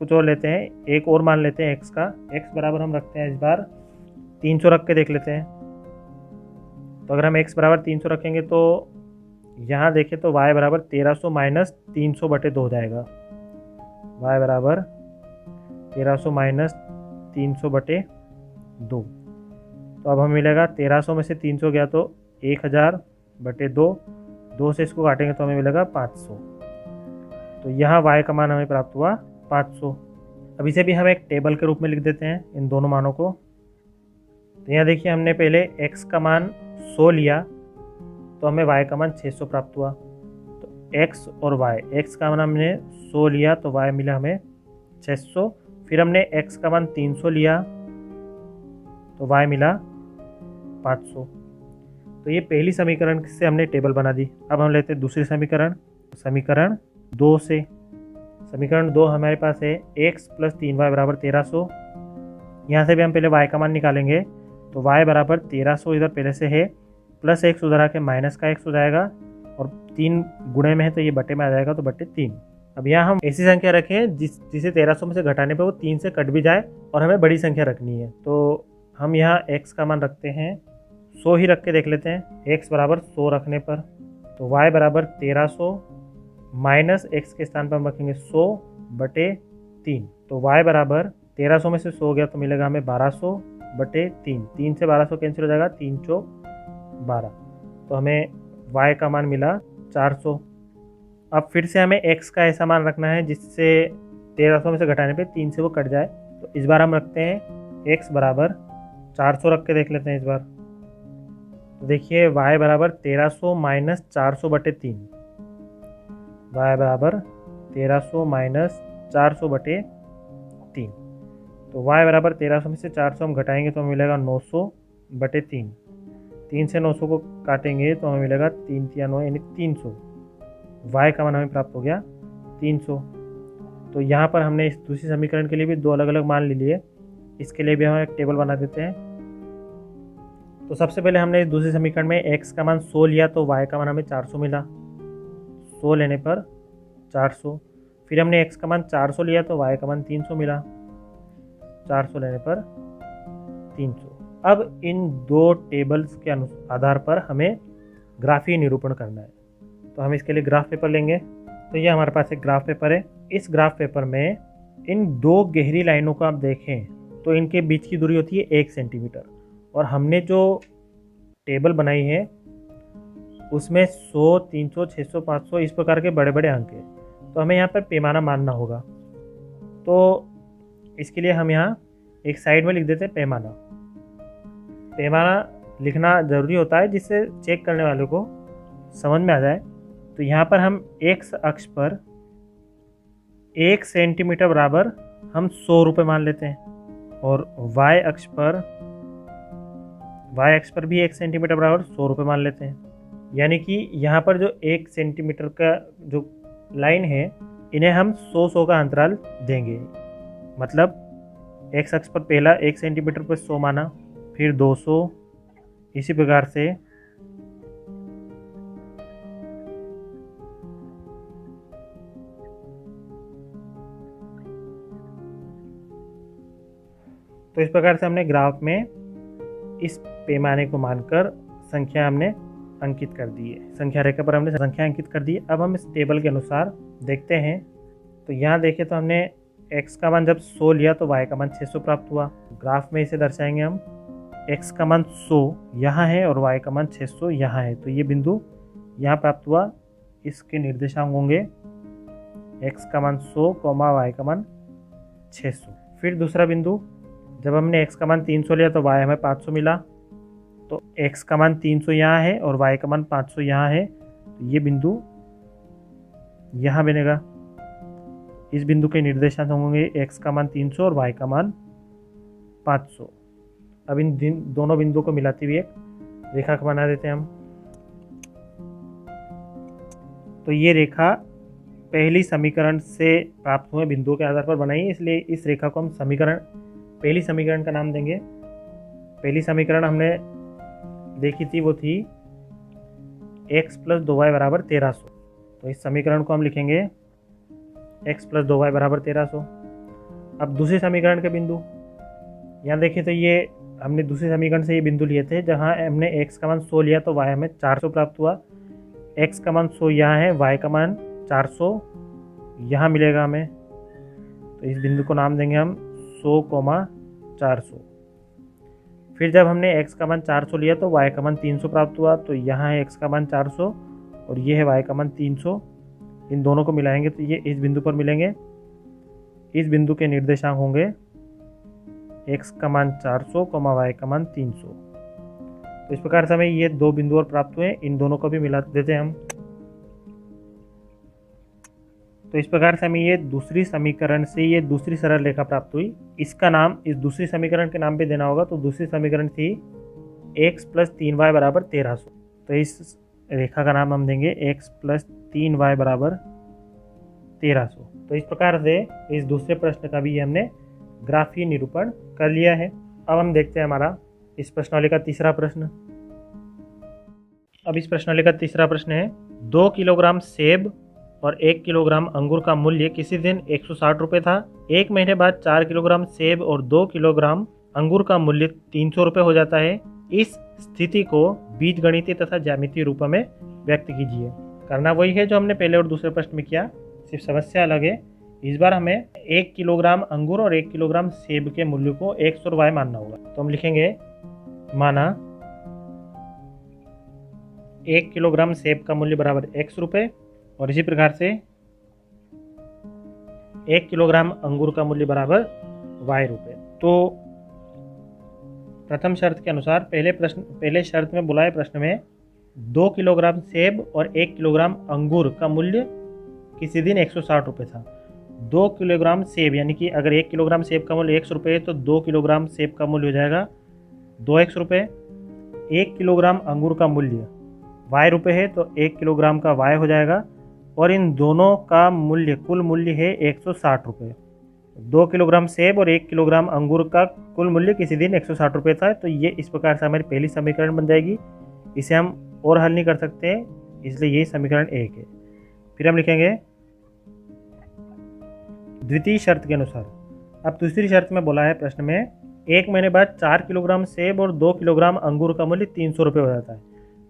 कुछ और लेते हैं, एक और मान लेते हैं x का। x बराबर हम रखते हैं इस बार 300 रख के देख लेते हैं। तो अगर हम x बराबर 300 रखेंगे तो यहाँ देखें तो y बराबर 1300 माइनस 300 बटे 2 हो जाएगा। y बराबर 1300 माइनस 300 बटे 2। तो अब हमें मिलेगा 1300 में से 300 गया तो 1000 बटे 2। 2 से इसको काटेंगे तो हमें मिलेगा 500। तो यहाँ y का मान हमें प्राप्त हुआ 500। अब इसे भी हम एक टेबल के रूप में लिख देते हैं, इन दोनों मानों को। तो यहाँ देखिए हमने पहले x का मान 100 लिया तो हमें y का मान 600 प्राप्त हुआ। तो x और y, x का मान हमने 100 लिया तो y मिला हमें 600। फिर हमने x का मान 300 लिया तो y मिला 500। तो ये पहली समीकरण से हमने टेबल बना दी। अब हम लेते हैं दूसरी समीकरण, समीकरण 2 से। समीकरण 2 हमारे पास है x + 3y बराबर 1300। यहाँ से भी हम पहले y का मान निकालेंगे, तो y बराबर 1300 इधर पहले से है, प्लस x उधर आके माइनस का x हो जाएगा, और 3 गुणे में है तो ये बटे में आ जाएगा, तो बटे 3। अब यहाँ हम ऐसी संख्या रखें जिसे 1300 में से घटाने पे वो 3 से कट भी जाए और हमें बड़ी संख्या रखनी है। तो हम यहाँ x का मान रखते हैं 100 ही रख के देख लेते हैं। x बराबर 100 रखने पर तो y बराबर 1300 माइनस x के स्थान पर हम रखेंगे 100 बटे 3। तो y बराबर 1300 में से 100 गया तो मिलेगा हमें 1200 बटे 3। 3 से 1200 कैंसिल हो जाएगा, 3 चौक 12। तो हमें y का मान मिला 400। अब फिर से हमें x का ऐसा मान रखना है जिससे 1300 में से घटाने पे 3 से वो कट जाए। तो इस बार हम रखते हैं x बराबर 400 रख के देख लेते हैं इस बार। तो देखिए y बराबर 1300 माइनस 400 बटे 3। y बराबर 1300 माइनस 400 बटे 3। तो y बराबर 1300 में से 400 हम घटाएंगे तो हमें मिलेगा 900 बटे 3। 3 से 900 को काटेंगे तो हमें मिलेगा 3 या 9 यानी 300। y का मान हमें प्राप्त हो गया 300। तो यहाँ पर हमने इस दूसरी समीकरण के लिए भी 2 अलग अलग मान ले लिए। इसके लिए भी हम एक टेबल बना देते हैं। तो सबसे पहले हमने इस दूसरे समीकरण में x का मान 100 लिया तो y का मान हमें 400 मिला। 100 लेने पर 400। फिर हमने x का मान 400 लिया तो y का मान 300 मिला। 400 लेने पर 300। अब इन दो टेबल्स के आधार पर हमें ग्राफीय निरूपण करना है। तो हम इसके लिए ग्राफ पेपर लेंगे। तो ये हमारे पास एक ग्राफ पेपर है। इस ग्राफ पेपर में इन दो गहरी लाइनों को आप देखें तो इनके बीच की दूरी होती है 1 सेंटीमीटर, और हमने जो टेबल बनाई है उसमें 100, 300, 600, 500 इस प्रकार के बड़े बड़े अंक हैं। तो हमें यहाँ पर पैमाना मानना होगा। तो इसके लिए हम यहाँ एक साइड में लिख देते हैं पैमाना। पैमाना लिखना ज़रूरी होता है जिससे चेक करने वाले को समझ में आ जाए। तो यहाँ पर हम एक्स अक्ष पर 1 सेंटीमीटर बराबर हम 100 रुपये मान लेते हैं, और वाई अक्ष पर भी 1 सेंटीमीटर बराबर 100 रुपये मान लेते हैं। यानी कि यहाँ पर जो 1 सेंटीमीटर का जो लाइन है इन्हें हम 100 का अंतराल देंगे। मतलब एक्स अक्ष पर पहला 1 सेंटीमीटर पर 100 माना, फिर 200, इसी प्रकार से तो इस प्रकार से हमने ग्राफ में इस पैमाने को मानकर संख्या हमने अंकित कर दी है। संख्या रेखा पर हमने संख्या अंकित कर दी है। अब हम इस टेबल के अनुसार देखते हैं। तो यहाँ देखें तो हमने x का मान जब 100 लिया तो y का मान 600 प्राप्त हुआ। ग्राफ में इसे दर्शाएंगे हम। x का मान 100 यहाँ है और y का मान 600 यहाँ है। तो ये बिंदु यहाँ प्राप्त हुआ। इसके निर्देशांक होंगे x का मान 100, y का मान 600। फिर दूसरा बिंदु, जब हमने x का मान 300 लिया तो y हमें 500 मिला। तो x का मान 300 यहाँ है और y का मान 500 यहाँ है। तो ये बिंदु यहाँ बनेगा। इस बिंदु के निर्देशांक होंगे x का मान 300 और y का मान 500। अब इन दोनों बिंदुओं को मिलाती हुई एक रेखा को बना देते हैं हम। तो ये रेखा पहली समीकरण से प्राप्त हुए बिंदुओं के आधार पर बनाई है, इसलिए इस रेखा को हम पहली समीकरण का नाम देंगे। पहली समीकरण हमने देखी थी वो थी x + 2y = 1300। तो इस समीकरण को हम लिखेंगे x + 2y = 1300। अब दूसरी समीकरण के बिंदु यहाँ देखिए तो ये हमने दूसरे समीकरण से ये बिंदु लिए थे जहाँ हमने x का मान 100 लिया तो y हमें 400 प्राप्त हुआ। x का मान 100 यहाँ है, y का मान 400 यहाँ मिलेगा हमें। तो इस बिंदु को नाम देंगे हम 100, 400। फिर जब हमने x का मान 400 लिया तो y का मान 300 प्राप्त हुआ। तो यहाँ है x का मान 400 और ये है y का मान 300। इन दोनों को मिलाएंगे तो ये इस बिंदु पर मिलेंगे। इस बिंदु के निर्देशांक होंगे x का मान 400, y का मान 300। तो इस प्रकार से हमें ये दो बिंदु और प्राप्त हुए। इन दोनों को भी मिला देते हैं हम। तो इस प्रकार से हमें ये दूसरी समीकरण से ये दूसरी सरल रेखा प्राप्त हुई। इसका नाम इस दूसरी समीकरण के नाम पे देना होगा। तो दूसरी समीकरण थी x + 3y = 1300। तो इस रेखा का नाम हम देंगे x + 3y = 1300। तो इस प्रकार से इस दूसरे प्रश्न का भी हमने ग्राफीय निरूपण कर लिया है। अब हम देखते हैं हमारा इस प्रश्नावली का तीसरा प्रश्न। अब इस प्रश्नावली का तीसरा प्रश्न है 2 किलोग्राम सेब और 1 किलोग्राम अंगूर का मूल्य किसी दिन 160 रुपये था। 1 महीने बाद 4 किलोग्राम सेब और 2 किलोग्राम अंगूर का मूल्य 300 रुपये हो जाता है। इस स्थिति को बीजगणितीय तथा ज्यामितीय रूप में व्यक्त कीजिए। करना वही है जो हमने पहले और दूसरे प्रश्न में किया, सिर्फ समस्या अलग है। इस बार हमें 1 किलोग्राम अंगूर और 1 किलोग्राम सेब के मूल्य को x और y मानना होगा। तो हम लिखेंगे माना 1 किलोग्राम सेब का मूल्य बराबर x रुपये और इसी प्रकार से 1 किलोग्राम अंगूर का मूल्य बराबर y रुपये। तो प्रथम शर्त के अनुसार पहले शर्त में बुलाए प्रश्न में 2 किलोग्राम सेब और 1 किलोग्राम अंगूर का मूल्य किसी दिन 160 रुपये था। 2 किलोग्राम सेब यानी कि अगर 1 किलोग्राम सेब का मूल्य x रुपये है तो 2 किलोग्राम सेब का मूल्य हो जाएगा 2x रुपये। 1 किलोग्राम अंगूर का मूल्य y रुपये है तो 1 किलोग्राम का y हो जाएगा और इन दोनों का मूल्य कुल मूल्य है 160 रुपये। 2 किलोग्राम सेब और 1 किलोग्राम अंगूर का कुल मूल्य किसी दिन 160 रुपये था। तो ये इस प्रकार से हमारी पहली समीकरण बन जाएगी। इसे हम और हल नहीं कर सकते, इसलिए ये समीकरण 1 है। फिर हम लिखेंगे द्वितीय शर्त के अनुसार। अब दूसरी शर्त में बोला है प्रश्न में 1 महीने बाद 4 किलोग्राम सेब और 2 किलोग्राम अंगूर का मूल्य 300 रुपये हो जाता है।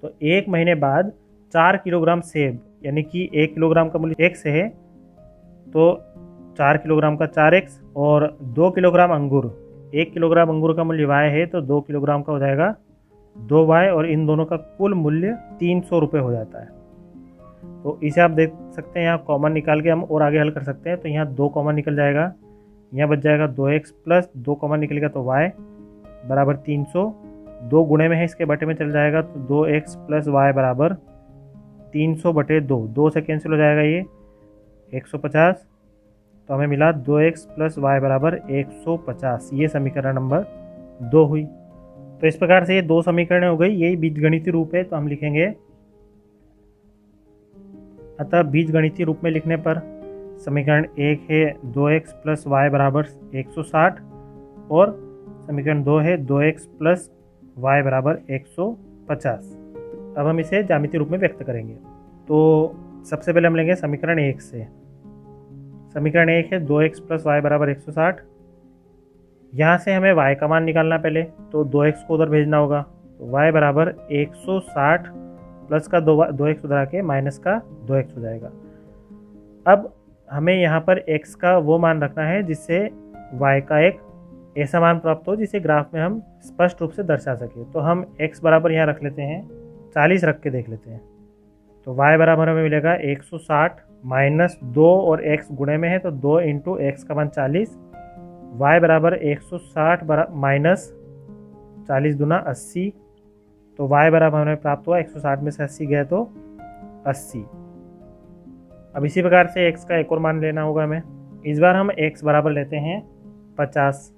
तो 1 महीने बाद 4 किलोग्राम सेब, यानी कि 1 किलोग्राम का मूल्य x है, तो 4 किलोग्राम का 4x, और 2 किलोग्राम अंगूर, 1 किलोग्राम अंगूर का मूल्य y है, तो 2 किलोग्राम का हो जाएगा 2y, और इन दोनों का कुल मूल्य 300 रुपये हो जाता है। तो इसे आप देख सकते हैं, यहाँ कॉमन निकाल के हम और आगे हल कर सकते हैं। तो यहाँ 2 कॉमन निकल जाएगा, यहाँ बच जाएगा 2x प्लस 2 कॉमन निकलेगा तो y बराबर 300, 2 गुणे में है इसके बटे में चल जाएगा, तो 2x प्लस y बराबर 300 बटे 2, 2 से कैंसिल हो जाएगा ये 150, तो हमें मिला 2x प्लस y बराबर 150। ये समीकरण नंबर 2 हुई। तो इस प्रकार से ये 2 समीकरण हो गई, यही बीजगणितीय रूप है। तो हम लिखेंगे, अतः बीजगणितीय रूप में लिखने पर समीकरण 1 है 2x प्लस y बराबर 160, और समीकरण 2 है 2x प्लस y बराबर 150। अब हम इसे ज्यामितीय रूप में व्यक्त करेंगे। तो सबसे पहले हम लेंगे समीकरण 1 से। समीकरण 1 है 2x प्लस y बराबर 160। यहाँ से हमें y का मान निकालना पहले, तो 2x को उधर भेजना होगा, तो y बराबर 160 प्लस का 2x उधर आके माइनस का 2x हो जाएगा। अब हमें यहाँ पर x का वो मान रखना है जिससे y का एक ऐसा मान प्राप्त हो जिसे ग्राफ में हम स्पष्ट रूप से दर्शा सके। तो हम x बराबर यहाँ रख लेते हैं 40, रख के देख लेते हैं। तो y बराबर हमें मिलेगा 160 माइनस 2, और x गुणे में है तो 2 इंटू x का मान 40, y बराबर 160 माइनस 40 दूना 80, तो y बराबर हमें प्राप्त हुआ 160 में से 80 गए तो 80। अब इसी प्रकार से x का एक और मान लेना होगा हमें। इस बार हम x बराबर लेते हैं 50।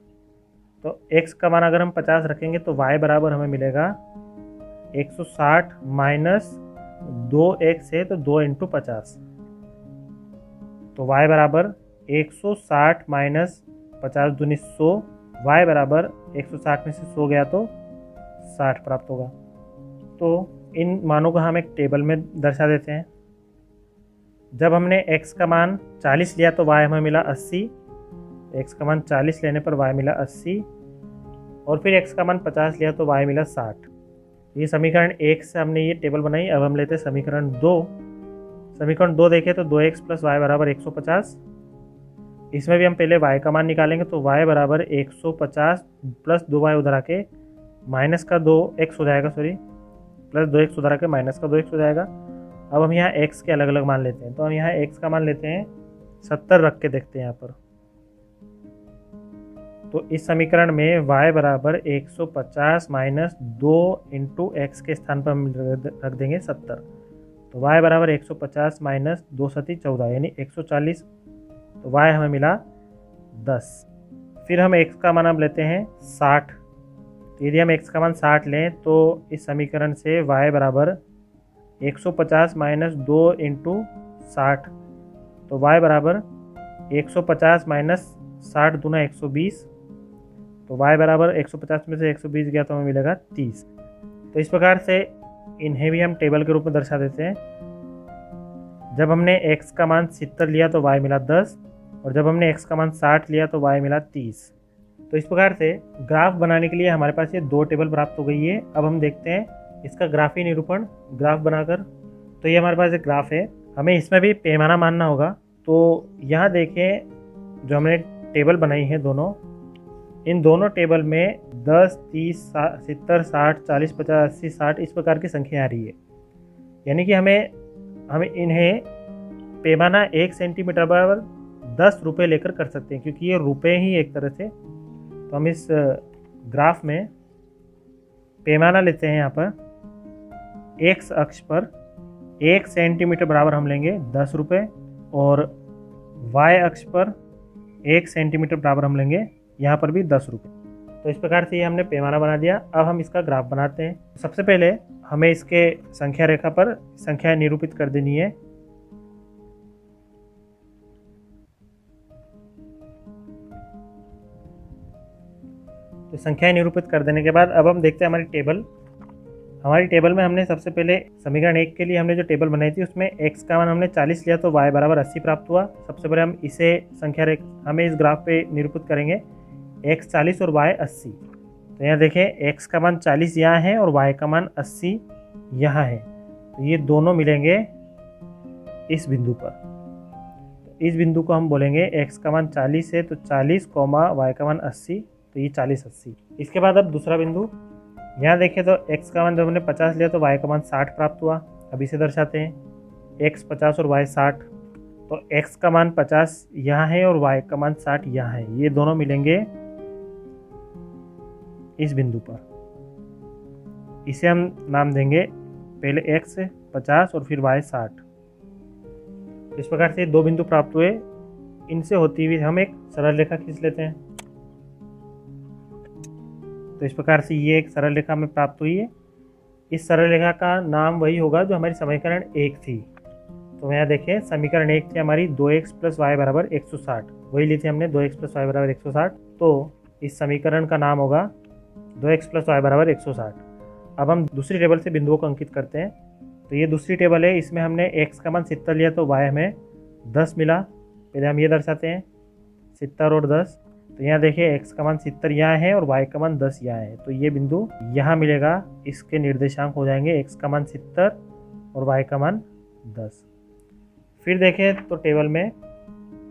तो x का मान अगर हम 50 रखेंगे तो y बराबर हमें मिलेगा 160 माइनस 2x है तो 2 इंटू 50, तो y बराबर 160 माइनस 50 दूनी 100, y बराबर 160 में से 100 गया तो 60 प्राप्त होगा। तो इन मानों को हम एक टेबल में दर्शा देते हैं। जब हमने x का मान 40 लिया तो y हमें मिला 80, x का मान 40 लेने पर y मिला 80, और फिर x का मान 50 लिया तो y मिला 60। ये समीकरण 1 से हमने ये टेबल बनाई। अब हम लेते हैं समीकरण 2। समीकरण 2 देखें तो 2x प्लस y बराबर 150। इसमें भी हम पहले y का मान निकालेंगे, तो y बराबर 150 प्लस 2y उधर आके माइनस का 2x हो जाएगा, प्लस 2x उधर आके माइनस का 2x हो जाएगा। अब हम यहाँ x के अलग अलग मान लेते हैं। तो हम यहाँ x का मान लेते हैं 70, रख के देखते हैं यहाँ पर। तो इस समीकरण में y बराबर 150 माइनस 2 इंटू एक्स के स्थान पर हम रख देंगे 70। तो y बराबर 150 माइनस 2 सती 14 यानी 140, तो y हमें मिला 10। फिर हम x का मान अब लेते हैं 60। यदि हम x का मान 60 लें तो इस समीकरण से y बराबर 150 माइनस 2 इंटू 60, तो y बराबर 150 माइनस 60 दूना 120, तो y बराबर 150 में से 120 गया तो हमें मिलेगा 30। तो इस प्रकार से इन्हें भी हम टेबल के रूप में दर्शा देते हैं। जब हमने x का मान 70 लिया तो y मिला 10, और जब हमने x का मान 60 लिया तो y मिला 30। तो इस प्रकार से ग्राफ बनाने के लिए हमारे पास ये 2 टेबल प्राप्त हो गई है। अब हम देखते हैं इसका ग्राफी निरूपण ग्राफ बनाकर। तो ये हमारे पास एक ग्राफ है, हमें इसमें भी पैमाना मानना होगा। तो यहाँ देखें, जो हमने टेबल बनाई है दोनों, इन दोनों टेबल में 10, 30, 70, 60, 40, 50, 80, 60 इस प्रकार की संख्या आ रही है। यानी कि हमें इन्हें पैमाना 1 सेंटीमीटर बराबर 10 रुपये लेकर कर सकते हैं, क्योंकि ये रुपये ही एक तरह से। तो हम इस ग्राफ में पैमाना लेते हैं। यहाँ पर x अक्ष पर 1 सेंटीमीटर बराबर हम लेंगे 10 रुपये, और y अक्ष पर 1 सेंटीमीटर बराबर हम लेंगे यहाँ पर भी 10 रुपये। तो इस प्रकार से ये हमने पैमाना बना दिया। अब हम इसका ग्राफ बनाते हैं। सबसे पहले हमें इसके संख्या रेखा पर संख्याएं निरूपित कर देनी है। तो संख्याएं निरूपित कर देने के बाद अब हम देखते हैं हमारी टेबल में हमने सबसे पहले समीकरण 1 के लिए हमने जो टेबल बनाई थी उसमें x का मान हमने 40 लिया तो y बराबर 80 प्राप्त हुआ। सबसे पहले हम इसे हमें इस ग्राफ पे निरूपित करेंगे। x 40 और y 80। तो यहाँ देखें x का मान 40 यहाँ है और y का मान 80 यहाँ है, तो ये दोनों मिलेंगे इस बिंदु पर। तो इस बिंदु को हम बोलेंगे x का मान 40 है तो 40, y का मान 80, तो ये 40 80। इसके बाद अब दूसरा बिंदु, यहाँ देखें तो x का मान जब हमने 50 लिया तो y का मान 60 प्राप्त हुआ। अब इसे दर्शाते हैं, x 50 और y 60, तो x का मान 50 यहाँ है और y का मान 60 यहाँ है, ये दोनों मिलेंगे इस बिंदु पर। इसे हम नाम देंगे पहले x 50 और फिर y 60। इस प्रकार से दो बिंदु प्राप्त हुए, इनसे होती हुई हम एक सरल रेखा खींच लेते हैं। तो इस प्रकार से ये एक सरल रेखा में प्राप्त हुई है। इस सरल रेखा का नाम वही होगा जो हमारी समीकरण 1 थी। तो यहाँ देखें, समीकरण 1 थी हमारी 2x + y = 160, वही ली थी हमने 2x + y = 160। तो इस समीकरण का नाम होगा 2x + y = 160। अब हम दूसरी टेबल से बिंदुओं को अंकित करते हैं। तो ये दूसरी टेबल है, इसमें हमने x का मान 70 लिया तो y हमें 10 मिला। पहले हम ये दर्शाते हैं 70 और 10। तो यहाँ देखिए x का मान 70 यहाँ है और y का मान 10 यहाँ है, तो ये बिंदु यहाँ मिलेगा। इसके निर्देशांक हो जाएंगे x का मान 70 और y का मान 10। फिर देखें तो टेबल में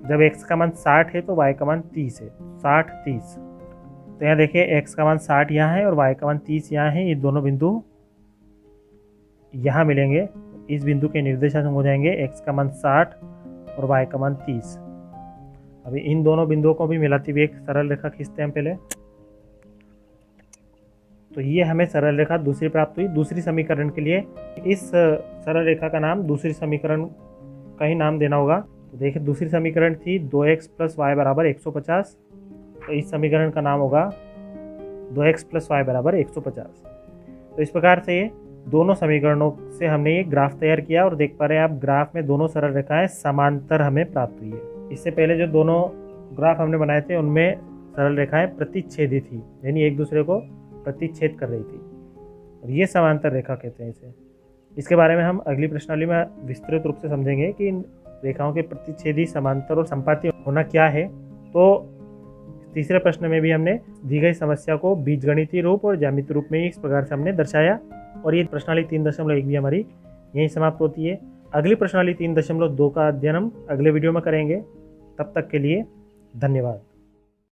जब x का मान 60 है तो y का मान 30 है, 60 30। तो यहाँ देखिए x का मान 60 यहाँ है और y का मान 30 यहाँ है, ये दोनों बिंदु यहाँ मिलेंगे। इस बिंदु के निर्देशांक हो जाएंगे x का मान 60 और y का मान 30। अभी इन दोनों बिंदुओं को भी मिलाती हुई एक सरल रेखा खींचते हैं हम पहले। तो ये हमें सरल रेखा दूसरी प्राप्त हुई। दूसरी समीकरण के लिए इस सरल रेखा का नाम दूसरी समीकरण का ही नाम देना होगा। तो देखिए दूसरी समीकरण थी 2x + y = 150, तो इस समीकरण का नाम होगा 2x + y = 150। तो इस प्रकार से ये दोनों समीकरणों से हमने ये ग्राफ तैयार किया और देख पा रहे हैं आप ग्राफ में दोनों सरल रेखाएं समांतर हमें प्राप्त हुई है। इससे पहले जो दोनों ग्राफ हमने बनाए थे उनमें सरल रेखाएं प्रतिच्छेदी थी, यानी एक दूसरे को प्रतिच्छेद कर रही थी, और ये समांतर रेखा कहते हैं इसे। इसके बारे में हम अगली प्रश्नावली में विस्तृत रूप से समझेंगे कि इन रेखाओं के प्रतिच्छेदी, समांतर और संपाती होना क्या है। तो तीसरे प्रश्न में भी हमने दी गई समस्या को बीजगणितीय रूप और ज्यामितीय रूप में इस प्रकार से हमने दर्शाया, और ये प्रश्नावली 3.1 भी हमारी यहीं समाप्त होती है। अगली प्रश्नावली 3.2 का अध्ययन हम अगले वीडियो में करेंगे। तब तक के लिए धन्यवाद।